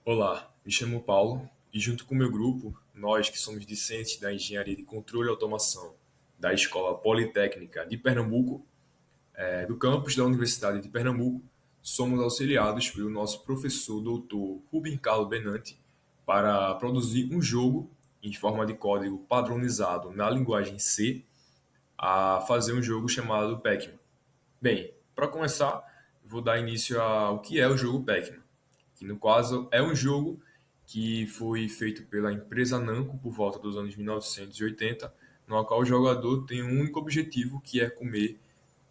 Olá, me chamo Paulo e junto com o meu grupo, nós que somos discentes da Engenharia de Controle e Automação da Escola Politécnica de Pernambuco, do campus da Universidade de Pernambuco, somos auxiliados pelo nosso professor doutor Rubem Carlos Benanti para produzir um jogo em forma de código padronizado na linguagem C, a fazer um jogo chamado Pac-Man. Bem, para começar, vou dar início ao que é o jogo Pac-Man, que no caso é um jogo que foi feito pela empresa Namco por volta dos anos 1980, no qual o jogador tem um único objetivo, que é comer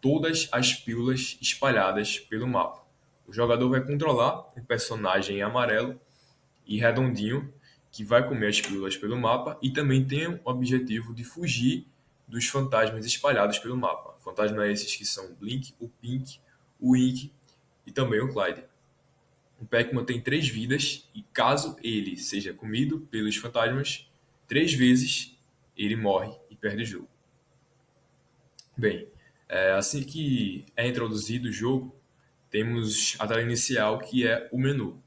todas as pílulas espalhadas pelo mapa. O jogador vai controlar um personagem amarelo e redondinho que vai comer as pílulas pelo mapa e também tem o objetivo de fugir dos fantasmas espalhados pelo mapa. Fantasmas esses que são o Blink, o Pink, o Ink e também o Clyde. O Pac-Man tem 3 vidas e caso ele seja comido pelos fantasmas 3 vezes, ele morre e perde o jogo. Bem, assim que é introduzido o jogo, temos a tela inicial que é o menu.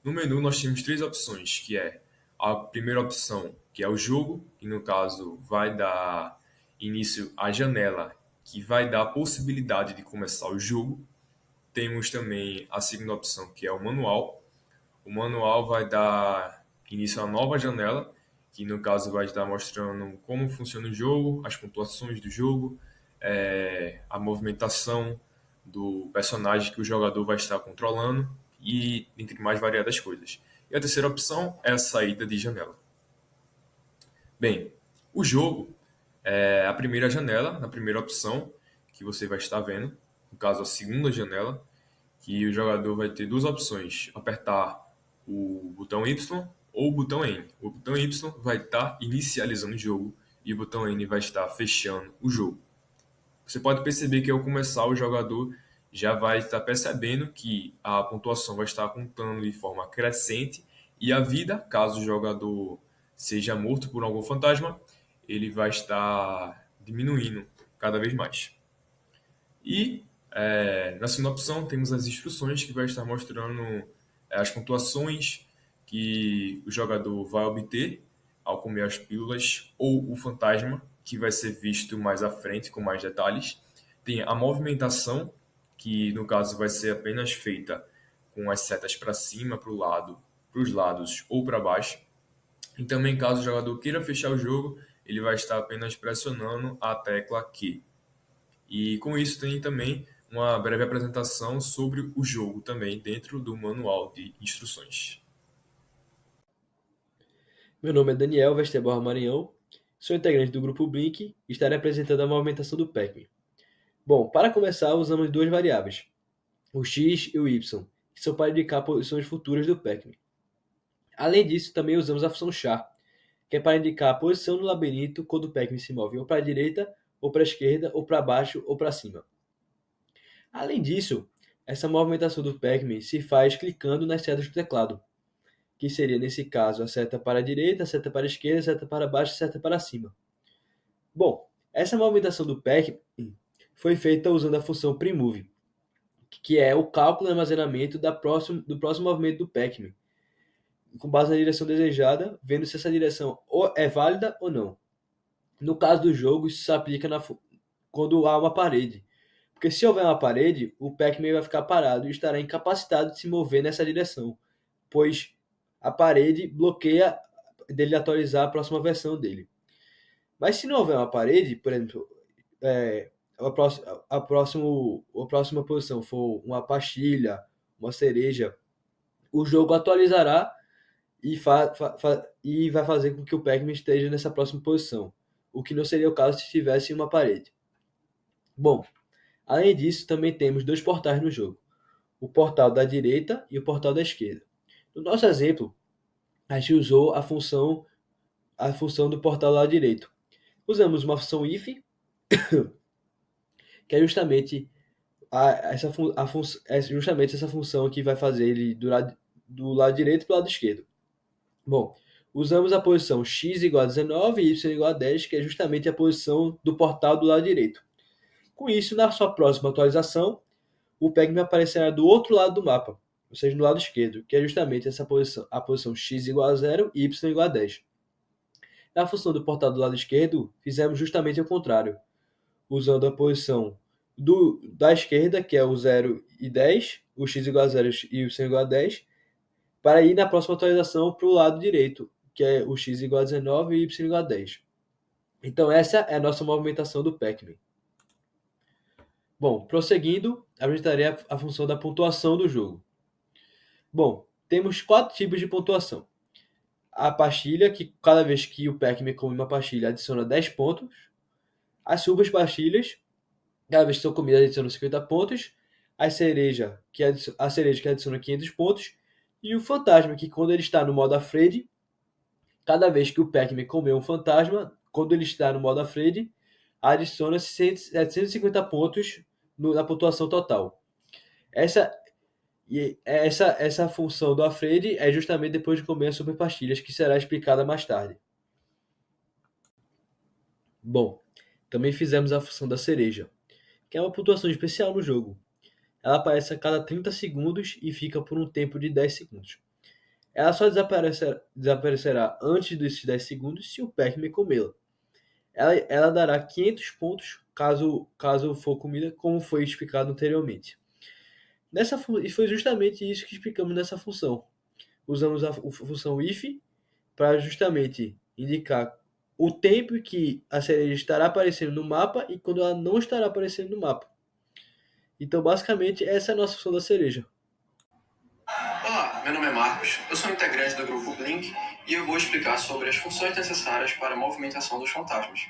No menu nós temos 3 opções, que é a primeira opção, que é o jogo, que no caso vai dar início à janela, que vai dar a possibilidade de começar o jogo. Temos também a segunda opção, que é o manual. O manual vai dar início a uma nova janela, que no caso vai estar mostrando como funciona o jogo, as pontuações do jogo, a movimentação do personagem que o jogador vai estar controlando e entre mais variadas coisas. E a terceira opção é a saída de janela. Bem, o jogo é a primeira janela, na primeira opção que você vai estar vendo, no caso a segunda janela, que o jogador vai ter 2 opções: apertar o botão Y ou o botão N. O botão Y vai estar inicializando o jogo e o botão N vai estar fechando o jogo. Você pode perceber que ao começar o jogador já vai estar percebendo que a pontuação vai estar contando de forma crescente e a vida, caso o jogador seja morto por algum fantasma, ele vai estar diminuindo cada vez mais. E na segunda opção temos as instruções que vai estar mostrando as pontuações que o jogador vai obter ao comer as pílulas ou o fantasma, que vai ser visto mais à frente com mais detalhes. Tem a movimentação, que no caso vai ser apenas feita com as setas para cima, para o lado, para os lados ou para baixo. E também caso o jogador queira fechar o jogo, ele vai estar apenas pressionando a tecla Q. E com isso tem também uma breve apresentação sobre o jogo também dentro do manual de instruções. Meu nome é Daniel Westerborn Maranhão, sou integrante do grupo Blink e estarei apresentando a movimentação do Pac-Man. Bom, para começar, usamos duas variáveis, o x e o y, que são para indicar posições futuras do Pac-Man. Além disso, também usamos a função char, que é para indicar a posição no labirinto quando o Pac-Man se move ou para a direita, ou para a esquerda, ou para baixo, ou para cima. Além disso, essa movimentação do Pac-Man se faz clicando nas setas do teclado, que seria, nesse caso, a seta para a direita, a seta para a esquerda, a seta para baixo e a seta para cima. Bom, essa movimentação do pack foi feita usando a função preMove, que é o cálculo e armazenamento do próximo movimento do Pac-Man, com base na direção desejada, vendo se essa direção é válida ou não. No caso do jogo, isso se aplica quando há uma parede, porque se houver uma parede, o Pac-Man vai ficar parado e estará incapacitado de se mover nessa direção, pois a parede bloqueia dele atualizar a próxima versão dele. Mas se não houver uma parede, por exemplo, a próxima posição for uma pastilha, uma cereja, o jogo atualizará e vai fazer com que o Pac-Man esteja nessa próxima posição, o que não seria o caso se tivesse uma parede. Bom, além disso, também temos dois portais no jogo, o portal da direita e o portal da esquerda. No nosso exemplo, a gente usou a função do portal do lado direito. Usamos uma função if, que é justamente é justamente essa função que vai fazer ele do lado direito para o lado esquerdo. Bom, usamos a posição x igual a 19 e y igual a 10, que é justamente a posição do portal do lado direito. Com isso, na sua próxima atualização, o Pac-Man aparecerá do outro lado do mapa, ou seja, no lado esquerdo, que é justamente essa posição, a posição x igual a 0 e y igual a 10. Na função do portado do lado esquerdo, fizemos justamente o contrário, usando a posição da esquerda, que é o 0 e 10, o x igual a 0 e o y igual a 10, para ir na próxima atualização para o lado direito, que é o x igual a 19 e y igual a 10. Então essa é a nossa movimentação do Pac-Man. Bom, prosseguindo, apresentarei a função da pontuação do jogo. Bom, temos 4 tipos de pontuação. A pastilha, que cada vez que o Pac-Man come uma pastilha adiciona 10 pontos. As subpastilhas, cada vez que são comidas adiciona 50 pontos. A cereja, que adiciona 500 pontos. E o fantasma, que quando ele está no modo Afraid, cada vez que o Pac-Man comer um fantasma, quando ele está no modo Afraid, adiciona 750 pontos na pontuação total. Essa função do Afraid é justamente depois de comer as superpastilhas, que será explicada mais tarde. Bom, também fizemos a função da cereja, que é uma pontuação especial no jogo. Ela aparece a cada 30 segundos e fica por um tempo de 10 segundos. Ela só desaparecerá antes desses 10 segundos se o Pac-Man comê-la. Ela dará 500 pontos caso for comida, como foi explicado anteriormente. E foi justamente isso que explicamos nessa função. Usamos a função if para justamente indicar o tempo que a cereja estará aparecendo no mapa e quando ela não estará aparecendo no mapa. Então, basicamente, essa é a nossa função da cereja. Olá, meu nome é Marcos, eu sou integrante do grupo Blink e eu vou explicar sobre as funções necessárias para a movimentação dos fantasmas.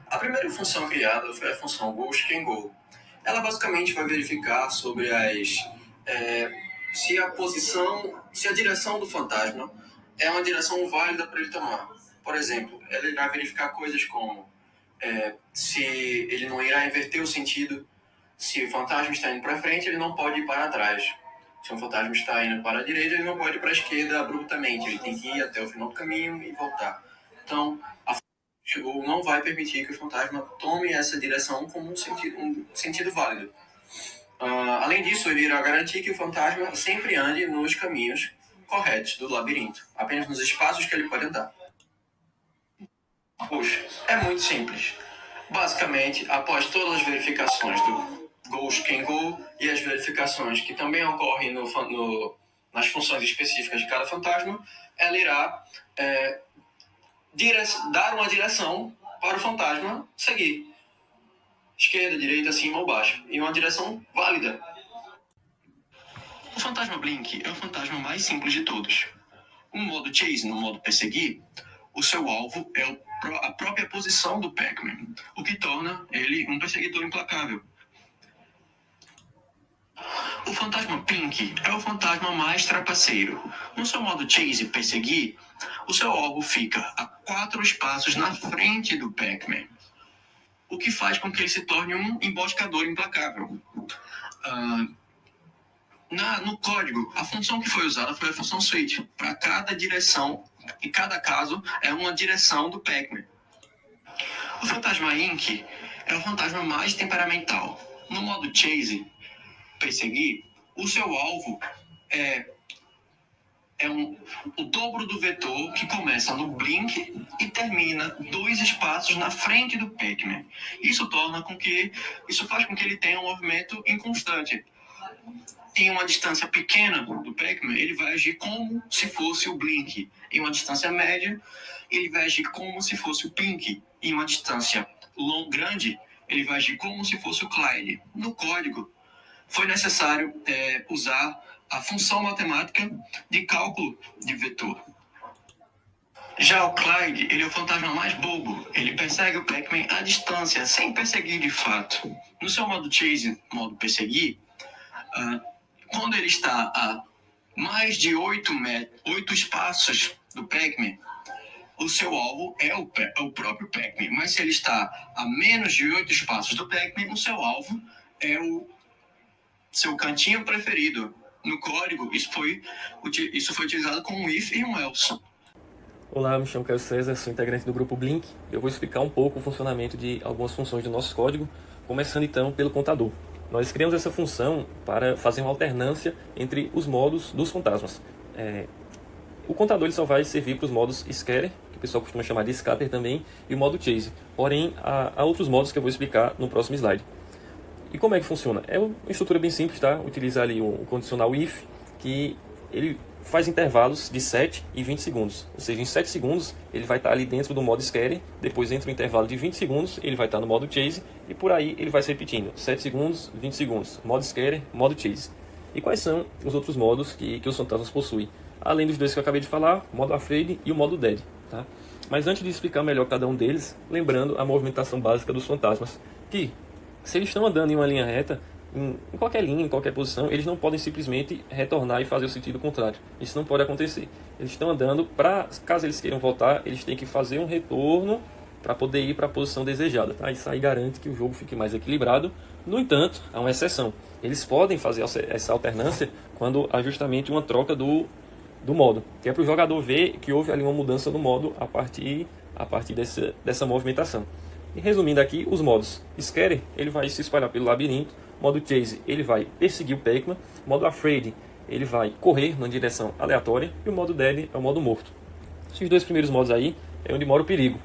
A primeira função criada foi a função Ghost Can Go. Ela basicamente vai verificar sobre se a direção do fantasma é uma direção válida para ele tomar. Por exemplo, ela irá verificar coisas como se ele não irá inverter o sentido, se o fantasma está indo para frente, ele não pode ir para trás. Se um fantasma está indo para a direita, ele não pode ir para a esquerda abruptamente, ele tem que ir até o final do caminho e voltar. Então, a chegou não vai permitir que o fantasma tome essa direção como um sentido válido. Além disso, ele irá garantir que o fantasma sempre ande nos caminhos corretos do labirinto, apenas nos espaços que ele pode andar. Poxa, é muito simples. Basicamente, após todas as verificações do Ghost Can Go e as verificações que também ocorrem nas funções específicas de cada fantasma, ela irá dar uma direção para o fantasma seguir. Esquerda, direita, cima ou baixo. E uma direção válida. O fantasma Blink é o fantasma mais simples de todos. No modo Chase, no modo Perseguir, o seu alvo é a própria posição do Pac-Man, o que torna ele um perseguidor implacável. O fantasma Pink é o fantasma mais trapaceiro. No seu modo Chase Perseguir, o seu alvo fica a 4 espaços na frente do Pac-Man, o que faz com que ele se torne um emboscador implacável. No código, a função que foi usada foi a função switch. Para cada direção, em cada caso, é uma direção do Pac-Man. O fantasma Ink é o fantasma mais temperamental. No modo Chase, Perseguir, o seu alvo é o dobro do vetor que começa no Blink e termina 2 espaços na frente do Pac-Man. Isso faz com que ele tenha um movimento inconstante. Em uma distância pequena do Pac-Man, ele vai agir como se fosse o Blink. Em uma distância média, ele vai agir como se fosse o Pink. Em uma distância grande, ele vai agir como se fosse o Clyde. No código, foi necessário usar a função matemática de cálculo de vetor. Já o Clyde, ele é o fantasma mais bobo. Ele persegue o Pac-Man à distância, sem perseguir de fato. No seu modo Chase, modo Perseguir, quando ele está a mais de 8 espaços do Pac-Man, o seu alvo é o próprio Pac-Man. Mas se ele está a menos de 8 espaços do Pac-Man, o seu alvo é o seu cantinho preferido. No código, isso foi utilizado com um if e um else. Olá, me chamo Caio César, sou integrante do grupo Blink. Eu vou explicar um pouco o funcionamento de algumas funções do nosso código, começando então pelo contador. nós criamos essa função para fazer uma alternância entre os modos dos fantasmas. O contador ele só vai servir para os modos Scatter, que o pessoal costuma chamar de Scatter também, e o modo Chase. Porém, há outros modos que eu vou explicar no próximo slide. E como é que funciona? É uma estrutura bem simples, tá? Utiliza ali o condicional if, que ele faz intervalos de 7 e 20 segundos. Ou seja, em 7 segundos ele vai estar ali dentro do modo Scatter, depois entra o intervalo de 20 segundos, ele vai estar no modo Chase, e por aí ele vai se repetindo. 7 segundos, 20 segundos, modo Scatter, modo Chase. E quais são os outros modos que os fantasmas possuem? Além dos dois que eu acabei de falar, o modo Afraid e o modo Dead. Tá? Mas antes de explicar melhor cada um deles, lembrando a movimentação básica dos fantasmas, que se eles estão andando em uma linha reta, em qualquer linha, em qualquer posição, eles não podem simplesmente retornar e fazer o sentido contrário. Isso não pode acontecer. Eles estão andando, caso eles queiram voltar, eles têm que fazer um retorno para poder ir para a posição desejada. Tá? Isso aí garante que o jogo fique mais equilibrado. No entanto, há uma exceção. Eles podem fazer essa alternância quando há justamente uma troca do modo, que é para o jogador ver que houve ali uma mudança no modo a partir dessa movimentação. E resumindo aqui, os modos Scatter, ele vai se espalhar pelo labirinto, modo Chase, ele vai perseguir o Pac-Man, modo Afraid, ele vai correr numa direção aleatória, e o modo Dead é o modo morto. Esses dois primeiros modos aí é onde mora o perigo.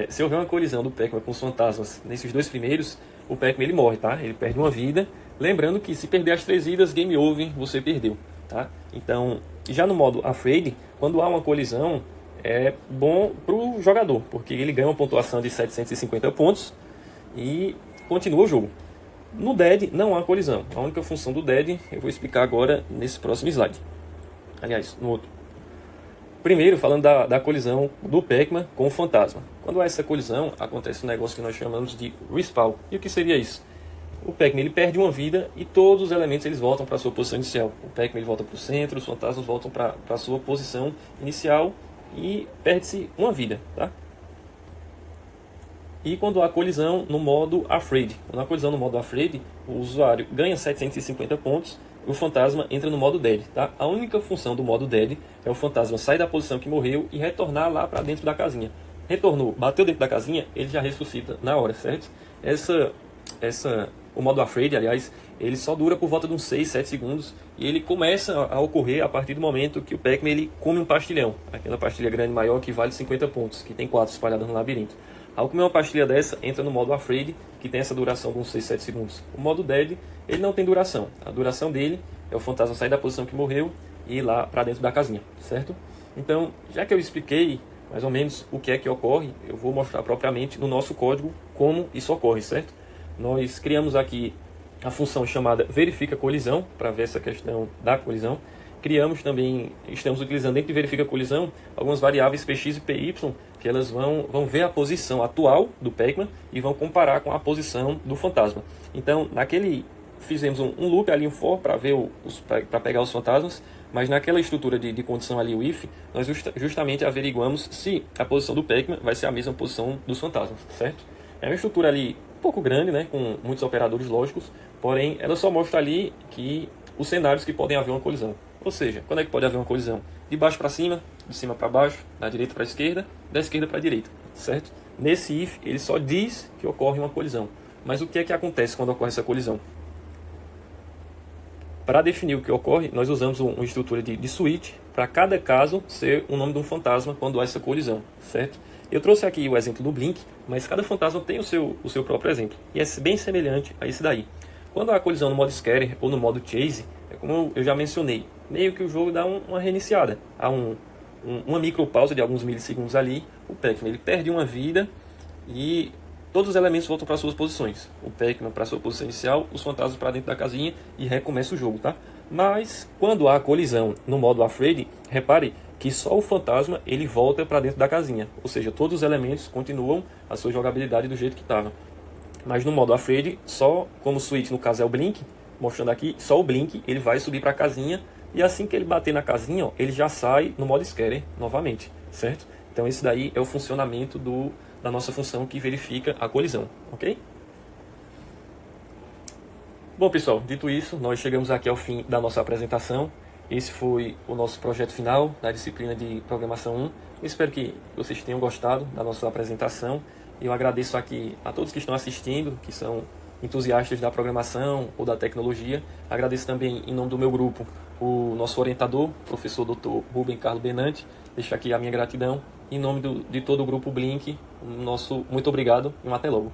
Se houver uma colisão do Pac-Man com os fantasmas nesses dois primeiros, o Pac-Man ele morre, tá? Ele perde uma vida, lembrando que se perder as 3 vidas, game over, você perdeu. Tá? Então, já no modo Afraid, quando há uma colisão, é bom para o jogador, porque ele ganha uma pontuação de 750 pontos e continua o jogo. No Dead não há colisão. A única função do Dead eu vou explicar agora nesse próximo slide. Aliás, no outro. Primeiro, falando da colisão do Pac-Man com o fantasma. Quando há essa colisão, acontece um negócio que nós chamamos de respawn. E o que seria isso? O Pac-Man ele perde uma vida e todos os elementos eles voltam para a sua posição inicial. O Pac-Man ele volta para o centro, os fantasmas voltam para a sua posição inicial e perde-se uma vida. Tá? E quando há colisão no modo Afraid. Quando há colisão no modo Afraid, o usuário ganha 750 pontos e o fantasma entra no modo Dead. Tá? A única função do modo Dead é o fantasma sair da posição que morreu e retornar lá para dentro da casinha. Retornou, bateu dentro da casinha, ele já ressuscita na hora, certo? O modo Afraid, aliás, ele só dura por volta de uns 6, 7 segundos e ele começa a ocorrer a partir do momento que o Pac-Man ele come um pastilhão. Aquela pastilha grande maior que vale 50 pontos, que tem 4 espalhadas no labirinto. Ao comer uma pastilha dessa, entra no modo Afraid, que tem essa duração de uns 6, 7 segundos. O modo Dead, ele não tem duração. A duração dele é o fantasma sair da posição que morreu e ir lá para dentro da casinha, certo? Então, já que eu expliquei mais ou menos o que é que ocorre, eu vou mostrar propriamente no nosso código como isso ocorre, certo? Nós criamos aqui a função chamada verifica colisão, para ver essa questão da colisão. Criamos também, estamos utilizando dentro de verifica colisão, algumas variáveis px e py, que elas vão ver a posição atual do Pac-Man e vão comparar com a posição do fantasma. Então, fizemos um loop ali, um for, para pegar os fantasmas, mas naquela estrutura de condição ali, o if, nós justamente averiguamos se a posição do Pac-Man vai ser a mesma posição dos fantasmas, certo? É uma estrutura ali um pouco grande, né, com muitos operadores lógicos, porém ela só mostra ali que os cenários que podem haver uma colisão. Ou seja, quando é que pode haver uma colisão? De baixo para cima, de cima para baixo, da direita para a esquerda, da esquerda para a direita, certo? Nesse if, ele só diz que ocorre uma colisão. Mas o que é que acontece quando ocorre essa colisão? Para definir o que ocorre, nós usamos uma estrutura de switch para cada caso ser o nome de um fantasma quando há essa colisão, certo? Eu trouxe aqui o exemplo do Blink, mas cada fantasma tem o seu próprio exemplo. E é bem semelhante a esse daí. Quando há colisão no modo Scatter ou no modo Chase, é como eu já mencionei, meio que o jogo dá uma reiniciada. Há uma micropausa de alguns milissegundos ali, o Pac-Man ele perde uma vida e todos os elementos voltam para suas posições. O Pac-Man para sua posição inicial, os fantasmas para dentro da casinha e recomeça o jogo, tá? Mas quando há colisão no modo Afraid, repare que só o fantasma ele volta para dentro da casinha. Ou seja, todos os elementos continuam a sua jogabilidade do jeito que estava. Mas no modo Afraid, só como o switch no caso é o Blink, mostrando aqui, só o Blink ele vai subir para a casinha e assim que ele bater na casinha, ó, ele já sai no modo Scatter novamente, certo? Então esse daí é o funcionamento da nossa função que verifica a colisão, ok? Bom pessoal, dito isso, nós chegamos aqui ao fim da nossa apresentação. Esse foi o nosso projeto final da disciplina de Programação 1. Eu espero que vocês tenham gostado da nossa apresentação. Eu agradeço aqui a todos que estão assistindo, que são entusiastas da programação ou da tecnologia. Agradeço também, em nome do meu grupo, o nosso orientador, professor Dr. Rubem Carlos Benante. Deixo aqui a minha gratidão. Em nome de todo o grupo Blink, muito obrigado e até logo.